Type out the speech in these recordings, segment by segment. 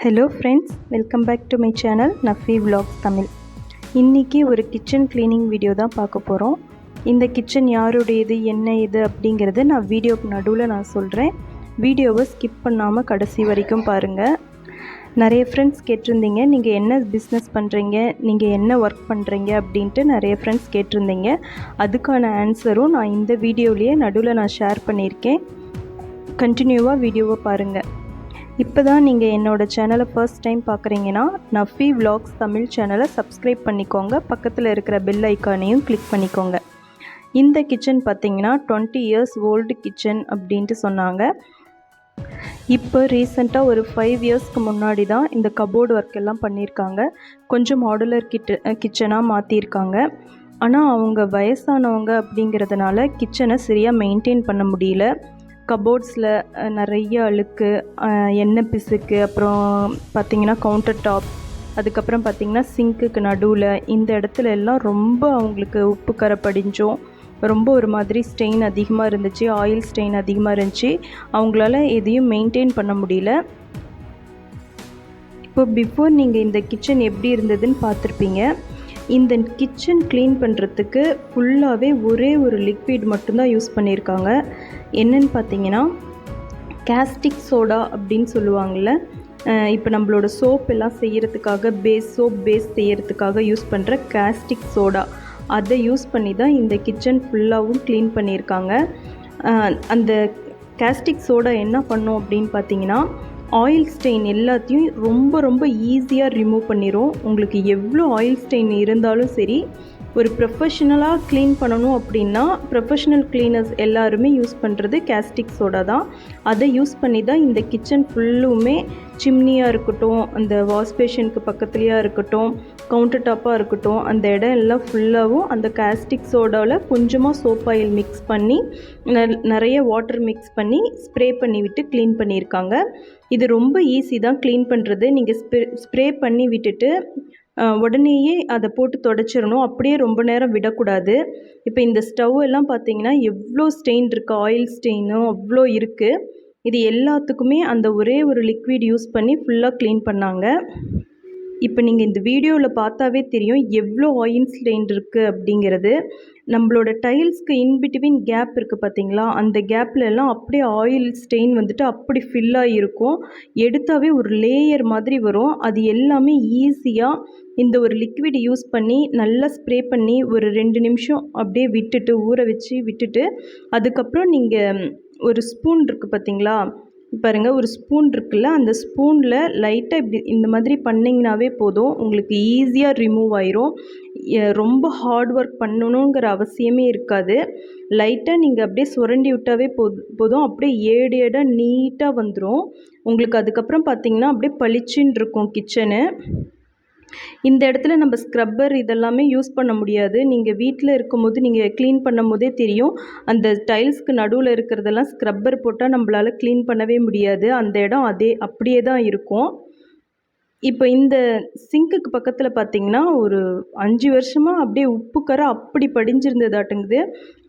Hello friends, welcome back to my channel Nafi vlogs Tamil. இன்றைக்கி ஒரு kitchen cleaning video தான் பார்க்க போகிறோம். இந்த கிச்சன் யாருடையது, என்ன இது அப்படிங்கிறது நான் வீடியோக்கு நடுவில் நான் சொல்கிறேன். வீடியோவை ஸ்கிப் பண்ணாமல் கடைசி வரைக்கும் பாருங்கள். நிறைய ஃப்ரெண்ட்ஸ் கேட்டிருந்தீங்க, நீங்கள் என்ன பிஸ்னஸ் பண்ணுறீங்க, நீங்கள் என்ன ஒர்க் பண்ணுறீங்க அப்படின்ட்டு நிறைய ஃப்ரெண்ட்ஸ் கேட்டிருந்தீங்க. அதுக்கான ஆன்சரும் நான் இந்த வீடியோலேயே நடுவில் நான் ஷேர் பண்ணியிருக்கேன். கண்டினியூவாக வீடியோவை பாருங்கள். இப்போ தான் நீங்கள் என்னோடய சேனலை ஃபர்ஸ்ட் டைம் பார்க்குறீங்கன்னா நஃபி விலாக்ஸ் தமிழ் சேனலை சப்ஸ்கிரைப் பண்ணிக்கோங்க. பக்கத்தில் இருக்கிற பெல் ஐக்கானையும் கிளிக் பண்ணிக்கோங்க. இந்த கிச்சன் பார்த்திங்கன்னா 20 இயர்ஸ் ஓல்டு கிச்சன் அப்படின்ட்டு சொன்னாங்க. இப்போ ரீசெண்டாக ஒரு 5 இயர்ஸ்க்கு முன்னாடி தான் இந்த கபோர்டு ஒர்க் எல்லாம் பண்ணியிருக்காங்க. கொஞ்சம் மாடுலர் கிச்சனாக மாற்றியிருக்காங்க. ஆனால் அவங்க வயசானவங்க அப்படிங்கிறதுனால கிச்சனை சரியாக மெயின்டைன் பண்ண முடியல. கபோர்ட்ஸில் நிறைய அழுக்கு, எண்ணெய் பிசுக்கு, அப்புறம் பார்த்திங்கன்னா கவுண்டர் டாப், அதுக்கப்புறம் பார்த்திங்கன்னா சிங்க்குக்கு நடுவில் இந்த இடத்துல எல்லாம் ரொம்ப அவங்களுக்கு உப்பு கரை படிஞ்சும் ரொம்ப ஒரு மாதிரி ஸ்டெயின் அதிகமாக இருந்துச்சு, ஆயில் ஸ்டெயின் அதிகமாக இருந்துச்சு. அவங்களால எதையும் மெயின்டைன் பண்ண முடியல. இப்போ பிஃபோர் நீங்கள் இந்த கிச்சன் எப்படி இருந்ததுன்னு பார்த்துருப்பீங்க. இந்த கிச்சன் க்ளீன் பண்ணுறதுக்கு ஃபுல்லாகவே ஒரே ஒரு லிக்விட் மட்டும்தான் யூஸ் பண்ணியிருக்காங்க. என்னென்னு பார்த்தீங்கன்னா கேஸ்டிக் சோடா அப்படின்னு சொல்லுவாங்கள்ல. இப்போ நம்மளோட சோப் எல்லாம் செய்கிறதுக்காக சோப் பேஸ் செய்கிறதுக்காக யூஸ் பண்ணுற கேஸ்டிக் சோடா, அதை யூஸ் பண்ணி தான் இந்த கிச்சன் ஃபுல்லாகவும் க்ளீன் பண்ணியிருக்காங்க. அந்த கேஸ்டிக் சோடா என்ன பண்ணும் அப்படின்னு பார்த்தீங்கன்னா ஆயில் ஸ்டெயின் எல்லாத்தையும் ரொம்ப ஈஸியாக ரிமூவ் பண்ணிடும். உங்களுக்கு எவ்வளோ ஆயில் ஸ்டெயின் இருந்தாலும் சரி, ஒரு ப்ரொஃபஷ்னலாக க்ளீன் பண்ணணும் அப்படின்னா ப்ரொஃபஷ்னல் க்ளீனர்ஸ் எல்லாருமே யூஸ் பண்ணுறது கேஸ்டிக் சோடா தான். அதை யூஸ் பண்ணி தான் இந்த கிச்சன் ஃபுல்லுமே, சிம்னியாக இருக்கட்டும், அந்த வாஷ் பேஷனுக்கு பக்கத்துலேயாக இருக்கட்டும், கவுண்டர் டாப்பாக இருக்கட்டும், அந்த இடம் எல்லாம் ஃபுல்லாகவும் அந்த கேஸ்டிக் சோடாவில் கொஞ்சமாக சோப் ஆயில் மிக்ஸ் பண்ணி நிறைய வாட்டர் மிக்ஸ் பண்ணி ஸ்ப்ரே பண்ணி விட்டு க்ளீன் பண்ணியிருக்காங்க. இது ரொம்ப ஈஸி தான் க்ளீன் பண்ணுறது. நீங்கள் ஸ்ப்ரே பண்ணி விட்டுட்டு உடனேயே அதை போட்டு தொடச்சிடணும். அப்படியே ரொம்ப நேரம் விடக்கூடாது. இப்போ இந்த ஸ்டவ் எல்லாம் பார்த்தீங்கன்னா எவ்வளோ ஸ்டெயின் இருக்குது, ஆயில் ஸ்டெயினும் அவ்வளோ இருக்குது. இது எல்லாத்துக்குமே அந்த ஒரே ஒரு லிக்விட் யூஸ் பண்ணி ஃபுல்லாக க்ளீன் பண்ணாங்க. இப்போ நீங்கள் இந்த வீடியோவில் பார்த்தாவே தெரியும் எவ்வளோ ஆயில் ஸ்டெயின் இருக்குது அப்படிங்கிறது. நம்மளோட டைல்ஸ்க்கு இன்பிட்வீன் கேப் இருக்குது பார்த்தீங்களா, அந்த கேப்பில் எல்லாம் அப்படியே ஆயில் ஸ்டெயின் வந்துட்டு அப்படி ஃபில்லாக இருக்கும். எடுத்தாவே ஒரு லேயர் மாதிரி வரும். அது எல்லாமே ஈஸியாக இந்த ஒரு லிக்விட் யூஸ் பண்ணி நல்லா ஸ்ப்ரே பண்ணி ஒரு 2 நிமிஷம் அப்படியே விட்டுட்டு ஊற வச்சு விட்டுட்டு, அதுக்கப்புறம் நீங்கள் ஒரு ஸ்பூன் இருக்குது பார்த்தீங்களா, பாருங்கள், ஒரு ஸ்பூன் இருக்குல்ல, அந்த ஸ்பூனில் லைட்டாக இப்படி இந்த மாதிரி பண்ணிங்கனாவே போதும், உங்களுக்கு ஈஸியாக ரிமூவ் ஆயிரும். ரொம்ப ஹார்ட் ஒர்க் பண்ணணுங்கிற அவசியமே இருக்காது. லைட்டாக நீங்கள் அப்படியே சுரண்டி விட்டாவே போதும், அப்படியே ஏடாக நீட்டாக வந்துடும் உங்களுக்கு. அதுக்கப்புறம் பார்த்திங்கன்னா அப்படியே பளிச்சுன்னு இருக்கும் கிச்சனு. இந்த இடத்துல நம்ம ஸ்க்ரப்பர் இதெல்லாமே யூஸ் பண்ண முடியாது. நீங்கள் வீட்டில் இருக்கும்போது நீங்கள் க்ளீன் பண்ணும் போதே தெரியும், அந்த டைல்ஸ்க்கு நடுவில் இருக்கிறதெல்லாம் ஸ்க்ரப்பர் போட்டால் நம்மளால் க்ளீன் பண்ணவே முடியாது. அந்த இடம் அப்படியே தான் இருக்கும். இப்போ இந்த சிங்க்குக்கு பக்கத்தில் பார்த்திங்கன்னா ஒரு 5 வருஷமாக அப்படியே உப்பு கரை அப்படி படிஞ்சிருந்ததாட்டுங்குது.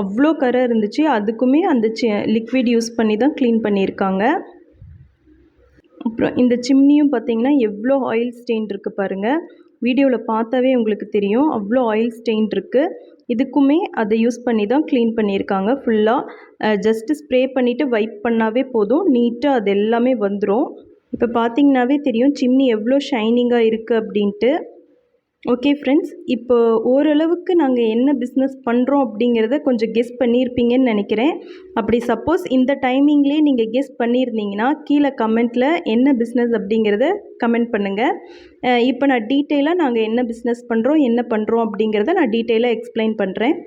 அவ்வளோ கரை இருந்துச்சு. அதுக்குமே அந்த லிக்விட் யூஸ் பண்ணி தான் க்ளீன் பண்ணியிருக்காங்க. அப்புறம் இந்த சிம்னியும் பார்த்திங்கன்னா எவ்வளோ ஆயில் ஸ்டெயின் இருக்குது பாருங்கள். வீடியோவில் பார்த்தாவே உங்களுக்கு தெரியும் அவ்வளோ ஆயில் ஸ்டெயின் இருக்குது. இதுக்குமே அதை யூஸ் பண்ணி தான் க்ளீன் பண்ணியிருக்காங்க ஃபுல்லாக. ஜஸ்ட்டு ஸ்ப்ரே பண்ணிவிட்டு வைப் பண்ணாவே போதும், நீட்டாக அது எல்லாமே வந்துடும். இப்போ பார்த்திங்கனாவே தெரியும் சிம்னி எவ்வளோ ஷைனிங்காக இருக்குது அப்படின்ட்டு. ஓகே ஃப்ரெண்ட்ஸ், இப்போ ஓரளவுக்கு நாங்கள் என்ன பிஸ்னஸ் பண்ணுறோம் அப்படிங்கிறத கொஞ்சம் கெஸ் பண்ணியிருப்பீங்கன்னு நினைக்கிறேன். அப்படி சப்போஸ் இந்த டைமிங்லேயே நீங்கள் கெஸ் பண்ணியிருந்தீங்கன்னா கீழே கமெண்ட்டில் என்ன பிஸ்னஸ் அப்படிங்கிறத கமெண்ட் பண்ணுங்கள். இப்போ நான் டீட்டெயிலாக நாங்கள் என்ன பிஸ்னஸ் பண்ணுறோம், என்ன பண்ணுறோம் அப்படிங்கிறத நான் டீட்டெயிலாக எக்ஸ்பிளைன் பண்ணுறேன்.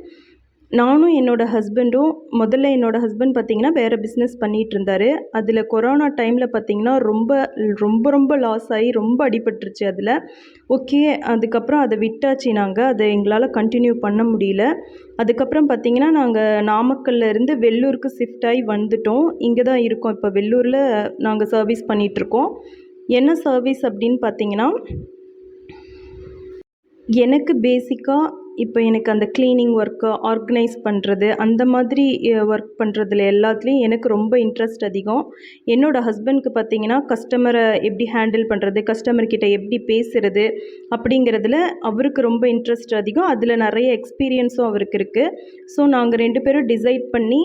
நானும் என்னோடய ஹஸ்பண்டும், முதல்ல என்னோடய ஹஸ்பண்ட் பார்த்திங்கன்னா வேறு பிஸ்னஸ் பண்ணிகிட்டு இருந்தார். அதில் கொரோனா டைமில் பார்த்திங்கன்னா ரொம்ப லாஸ் ஆகி ரொம்ப அடிபட்டுருச்சு அதில். ஓகே, அதுக்கப்புறம் அதை விட்டாச்சு. அதை எங்களால் கண்டினியூ பண்ண முடியல. அதுக்கப்புறம் பார்த்திங்கன்னா நாங்கள் நாமக்கல்ல இருந்து வெள்ளூருக்கு ஷிஃப்ட் ஆகி வந்துட்டோம். இங்கே தான் இருக்கோம். இப்போ வெள்ளூரில் நாங்கள் சர்வீஸ் பண்ணிகிட்ருக்கோம். என்ன சர்வீஸ் அப்படின்னு பார்த்திங்கன்னா, எனக்கு பேசிக்காக இப்போ எனக்கு அந்த க்ளீனிங் ஒர்க்கு, ஆர்கனைஸ் பண்ணுறது, அந்த மாதிரி ஒர்க் பண்ணுறதுல எல்லாத்துலேயும் எனக்கு ரொம்ப இன்ட்ரெஸ்ட் அதிகம். என்னோடய ஹஸ்பண்ட்க்கு பார்த்தீங்கன்னா, கஸ்டமரை எப்படி ஹேண்டில் பண்ணுறது, கஸ்டமர்கிட்ட எப்படி பேசுகிறது அப்படிங்கிறதுல அவருக்கு ரொம்ப இன்ட்ரெஸ்ட் அதிகம். அதில் நிறைய எக்ஸ்பீரியன்ஸும் அவருக்கு இருக்குது. ஸோ நாங்கள் 2 பேரும் டிசைட் பண்ணி,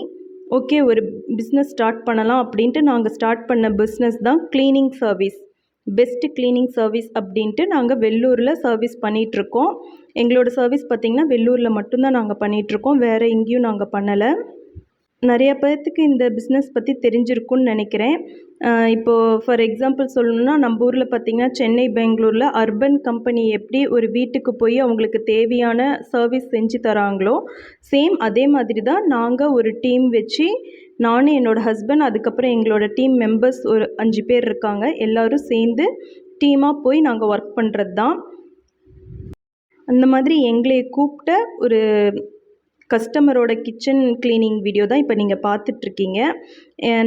ஓகே ஒரு பிஸ்னஸ் ஸ்டார்ட் பண்ணலாம் அப்படின்ட்டு நாங்கள் ஸ்டார்ட் பண்ண பிஸ்னஸ் தான் cleaning service. Best cleaning service அப்படின்ட்டு நாங்கள் வெள்ளூரில் சர்வீஸ் பண்ணிகிட்ருக்கோம். எங்களோட சர்வீஸ் பார்த்திங்கன்னா வெள்ளூரில் மட்டும்தான் நாங்கள் பண்ணிகிட்ருக்கோம், வேறு எங்கேயும் நாங்கள் பண்ணலை. நிறையா பேர்த்துக்கு இந்த பிஸ்னஸ் பற்றி தெரிஞ்சிருக்கும்னு நினைக்கிறேன். இப்போது ஃபார் எக்ஸாம்பிள் சொல்லணுன்னா, நம்ம ஊரில் பார்த்திங்கன்னா சென்னை, பெங்களூரில் அர்பன் கம்பெனி எப்படி ஒரு வீட்டுக்கு போய் அவங்களுக்கு தேவையான சர்வீஸ் செஞ்சு தராங்களோ, சேம் அதே மாதிரி தான் நாங்கள் ஒரு டீம் வச்சு, நானும் என்னோடய ஹஸ்பண்ட், அதுக்கப்புறம் எங்களோட டீம் மெம்பர்ஸ் ஒரு 5 பேர் இருக்காங்க. எல்லோரும் சேர்ந்து டீமாக போய் நாங்கள் ஒர்க் பண்ணுறது தான். அந்த மாதிரி எங்களை கூப்பிட்ட ஒரு கஸ்டமரோட கிச்சன் க்ளீனிங் வீடியோ தான் இப்போ நீங்கள் பார்த்துட்ருக்கீங்க.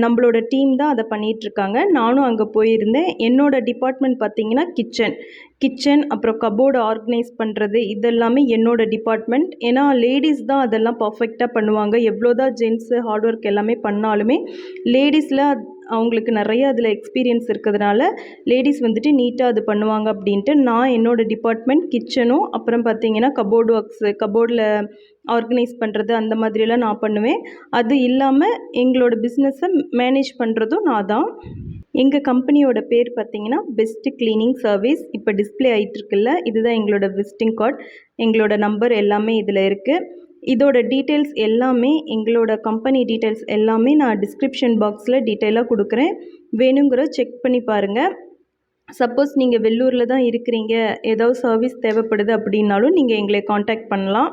நம்மளோட டீம் தான் அதை பண்ணிகிட்ருக்காங்க. நானும் அங்கே போயிருந்தேன். என்னோடய டிபார்ட்மெண்ட் பார்த்திங்கன்னா கிச்சன் அப்புறம் கபோர்டு ஆர்கனைஸ் பண்ணுறது, இதெல்லாமே என்னோடய டிபார்ட்மெண்ட். ஏன்னா லேடிஸ் தான் அதெல்லாம் பர்ஃபெக்டாக பண்ணுவாங்க. எவ்வளோ தான் ஜென்ஸு ஹார்ட் ஒர்க் எல்லாமே பண்ணாலுமே லேடிஸில் அவங்களுக்கு நிறைய அதில் எக்ஸ்பீரியன்ஸ் இருக்கிறதுனால லேடிஸ் வந்துட்டு நீட்டாக அது பண்ணுவாங்க அப்படின்ட்டு நான் என்னோடய டிபார்ட்மெண்ட் கிச்சனும், அப்புறம் பார்த்திங்கன்னா கபோர்டு ஒர்க்ஸு, கபோர்டில் ஆர்கனைஸ் பண்ணுறது, அந்த மாதிரியெல்லாம் நான் பண்ணுவேன். அது இல்லாமல் எங்களோட பிஸ்னஸை மேனேஜ் பண்ணுறதும் நான் தான். எங்கள் கம்பெனியோட பேர் பார்த்திங்கன்னா பெஸ்ட்டு க்ளீனிங் சர்வீஸ். இப்போ டிஸ்பிளே ஆகிட்டுருக்குல்ல, இதுதான் எங்களோட விசிட்டிங் கார்டு. எங்களோட நம்பர் எல்லாமே இதில் இருக்குது. இதோட டீட்டெயில்ஸ் எல்லாமே, எங்களோட கம்பெனி டீட்டெயில்ஸ் எல்லாமே நான் டிஸ்கிரிப்ஷன் பாக்ஸில் டீட்டெயிலாக கொடுக்குறேன். வேணுங்கிற செக் பண்ணி பாருங்கள். சப்போஸ் நீங்கள் வெள்ளூரில் தான் இருக்கிறீங்க, ஏதாவது சர்வீஸ் தேவைப்படுது அப்படின்னாலும் நீங்கள் எங்களை காண்டாக்ட் பண்ணலாம்.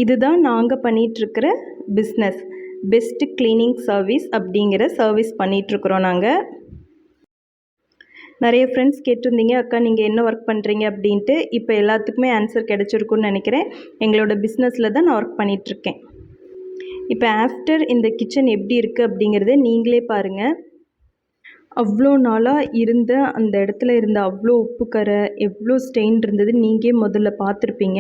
இதுதான் நாங்கள் பண்ணிகிட்ருக்கிற பிஸ்னஸ், பெஸ்ட்டு க்ளீனிங் சர்வீஸ் அப்படிங்கிற சர்வீஸ் பண்ணிகிட்ருக்குறோம் நாங்கள். நிறைய ஃப்ரெண்ட்ஸ் கேட்டிருந்தீங்க, அக்கா நீங்கள் என்ன ஒர்க் பண்ணுறீங்க அப்படின்ட்டு. இப்போ எல்லாத்துக்குமே ஆன்சர் கிடச்சிருக்குன்னு நினைக்கிறேன். எங்களோட பிஸ்னஸில் தான் நான் ஒர்க் பண்ணிகிட்ருக்கேன். இப்போ ஆஃப்டர் இந்த கிச்சன் எப்படி இருக்குது அப்படிங்கிறத நீங்களே பாருங்கள். அவ்வளோ நாளாக இருந்த அந்த இடத்துல இருந்த அவ்வளோ உப்பு கரை, எவ்வளோ ஸ்டெயின் இருந்தது நீங்கள் முதல்ல பார்த்துருப்பீங்க.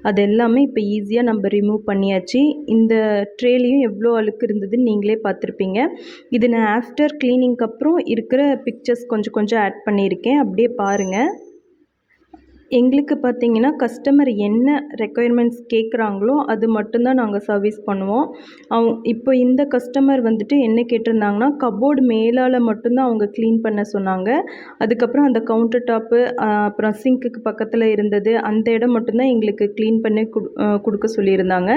அது எல்லாமே இப்போ ஈஸியாக நம்ம ரிமூவ் பண்ணியாச்சு. இந்த ட்ரேலையும் எவ்வளோ அழுக்கு இருந்ததுன்னு நீங்களே பார்த்துருப்பீங்க. இது நான் ஆஃப்டர் க்ளீனிங்க்கு அப்புறம் இருக்கிற பிக்சர்ஸ் கொஞ்சம் கொஞ்சம் ஆட் பண்ணியிருக்கேன், அப்படியே பாருங்கள். எங்களுக்கு பார்த்திங்கன்னா கஸ்டமர் என்ன ரெக்குயர்மெண்ட்ஸ் கேட்குறாங்களோ அது மட்டும்தான் நாங்கள் சர்வீஸ் பண்ணுவோம். இப்போ இந்த கஸ்டமர் வந்துட்டு என்ன கேட்டிருந்தாங்கன்னா, கபோர்டு மேலால் மட்டும்தான் அவங்க க்ளீன் பண்ண சொன்னாங்க. அதுக்கப்புறம் அந்த கவுண்டர் டாப்பு, அப்புறம் சிங்க்குக்கு பக்கத்தில் இருந்தது, அந்த இடம் மட்டும்தான் எங்களுக்கு க்ளீன் பண்ணி கொடுக்க சொல்லியிருந்தாங்க.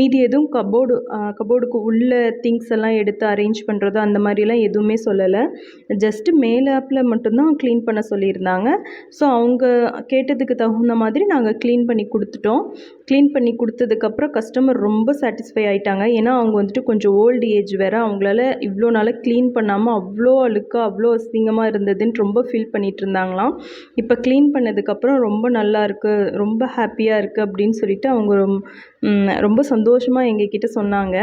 மீதி எதுவும் கபோர்டுக்கு உள்ள திங்ஸ் எல்லாம் எடுத்து அரேஞ்ச் பண்ணுறதோ அந்த மாதிரிலாம் எதுவுமே சொல்லலை. ஜஸ்ட்டு மேலாப்பில் மட்டும்தான் க்ளீன் பண்ண சொல்லியிருந்தாங்க. ஸோ அவங்க கேட்டதுக்கு தகுந்த மாதிரி நாங்கள் க்ளீன் பண்ணி கொடுத்துட்டோம். க்ளீன் பண்ணி கொடுத்ததுக்கப்புறம் கஸ்டமர் ரொம்ப சாட்டிஸ்ஃபை ஆகிட்டாங்க. ஏன்னா அவங்க வந்துட்டு கொஞ்சம் ஓல்டு ஏஜ் வேறு, அவங்களால இவ்வளோ நாளாக க்ளீன் பண்ணாமல் அவ்வளோ அழுக்காக அவ்வளோ அசிங்கமாக இருந்ததுன்னு ரொம்ப ஃபீல் பண்ணிகிட்டு இருந்தாங்களாம். இப்போ க்ளீன் பண்ணதுக்கப்புறம் ரொம்ப நல்லா இருக்குது, ரொம்ப ஹாப்பியாக இருக்குது அப்படின்னு சொல்லிட்டு அவங்க ரொம்ப சந்தோஷமாக எங்ககிட்ட சொன்னாங்க.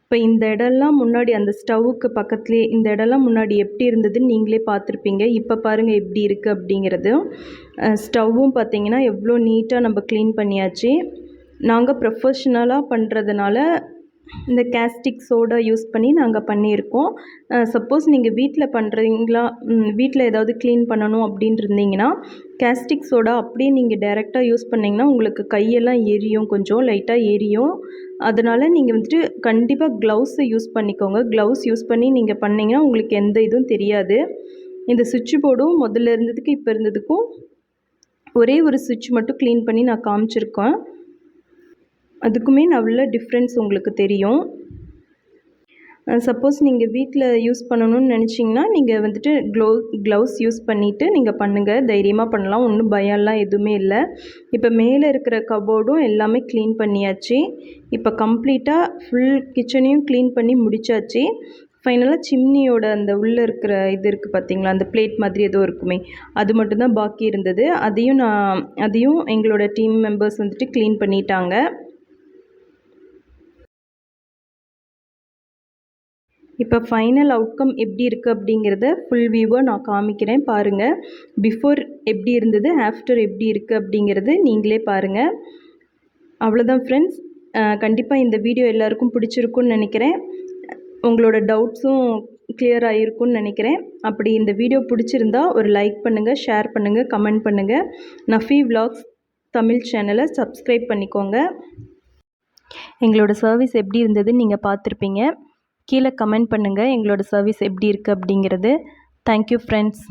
இப்போ இந்த இடம்லாம் முன்னாடி அந்த ஸ்டவ்வுக்கு பக்கத்துலேயே இந்த இடம்லாம் முன்னாடி எப்படி இருந்ததுன்னு நீங்களே பார்த்துருப்பீங்க. இப்போ பாருங்கள் எப்படி இருக்குது அப்படிங்கிறது. ஸ்டவ்வும் பார்த்திங்கன்னா எவ்வளோ நீட்டாக நம்ம க்ளீன் பண்ணியாச்சு. நாங்கள் ப்ரொஃபஷ்னலாக பண்ணுறதுனால இந்த கேஸ்டிக் சோடா யூஸ் பண்ணி நாங்கள் பண்ணியிருக்கோம். சப்போஸ் நீங்கள் வீட்டில் பண்ணுறீங்களா, வீட்டில் ஏதாவது க்ளீன் பண்ணணும் அப்படின்ட்டு இருந்தீங்கன்னா கேஸ்டிக் சோடா அப்படியே நீங்கள் டைரெக்டாக யூஸ் பண்ணிங்கன்னா உங்களுக்கு கையெல்லாம் எரியும், கொஞ்சம் லைட்டாக எரியும். அதனால் நீங்கள் வந்துட்டு கண்டிப்பாக க்ளவுஸை யூஸ் பண்ணிக்கோங்க. க்ளவுஸ் யூஸ் பண்ணி நீங்கள் பண்ணிங்கன்னா உங்களுக்கு எந்த இதுவும் தெரியாது. இந்த சுவிட்ச் போர்டும் முதல்ல இருந்ததுக்கு இப்போ இருந்ததுக்கும் ஒரே ஒரு சுவிட்ச் மட்டும் க்ளீன் பண்ணி நான் காமிச்சிருக்கேன். அதுக்குமே நல்ல டிஃப்ரென்ஸ் உங்களுக்கு தெரியும். சப்போஸ் நீங்கள் வீட்டில் யூஸ் பண்ணணும்னு நினச்சிங்கன்னா நீங்கள் வந்துட்டு க்ளவுஸ் யூஸ் பண்ணிவிட்டு நீங்கள் பண்ணுங்கள், தைரியமாக பண்ணலாம், ஒன்றும் பயம்லாம் எதுவுமே இல்லை. இப்போ மேலே இருக்கிற கபோர்டும் எல்லாமே க்ளீன் பண்ணியாச்சு. இப்போ கம்ப்ளீட்டாக ஃபுல் கிச்சனையும் க்ளீன் பண்ணி முடித்தாச்சு. ஃபைனலாக சிம்னியோட அந்த உள்ளே இருக்கிற இது இருக்குது பார்த்திங்களா, அந்த பிளேட் மாதிரி ஏதோ இருக்குமே, அது மட்டும்தான் பாக்கி இருந்தது. அதையும் எங்களோட டீம் மெம்பர்ஸ் வந்துட்டு க்ளீன் பண்ணிட்டாங்க. இப்போ ஃபைனல் அவுட்கம் எப்படி இருக்குது அப்படிங்கிறத ஃபுல் வியூவாக நான் காமிக்கிறேன் பாருங்கள். பிஃபோர் எப்படி இருந்தது, ஆஃப்டர் எப்படி இருக்குது அப்படிங்கிறது நீங்களே பாருங்கள். அவ்வளோதான் ஃப்ரெண்ட்ஸ். கண்டிப்பாக இந்த வீடியோ எல்லாருக்கும் பிடிச்சிருக்குன்னு நினைக்கிறேன். உங்களோட டவுட்ஸும் கிளியர் ஆகிருக்குன்னு நினைக்கிறேன். அப்படி இந்த வீடியோ பிடிச்சிருந்தா ஒரு லைக் பண்ணுங்கள், ஷேர் பண்ணுங்கள், கமெண்ட் பண்ணுங்கள். நஃபி விலாக்ஸ் தமிழ் சேனலை சப்ஸ்கிரைப் பண்ணிக்கோங்க. எங்களோட சர்வீஸ் எப்படி இருந்ததுன்னு நீங்கள் பார்த்துருப்பீங்க. கீழே கமெண்ட் பண்ணுங்கள் எங்களோட சர்வீஸ் எப்படி இருக்குது அப்படிங்கிறது. Thank you friends.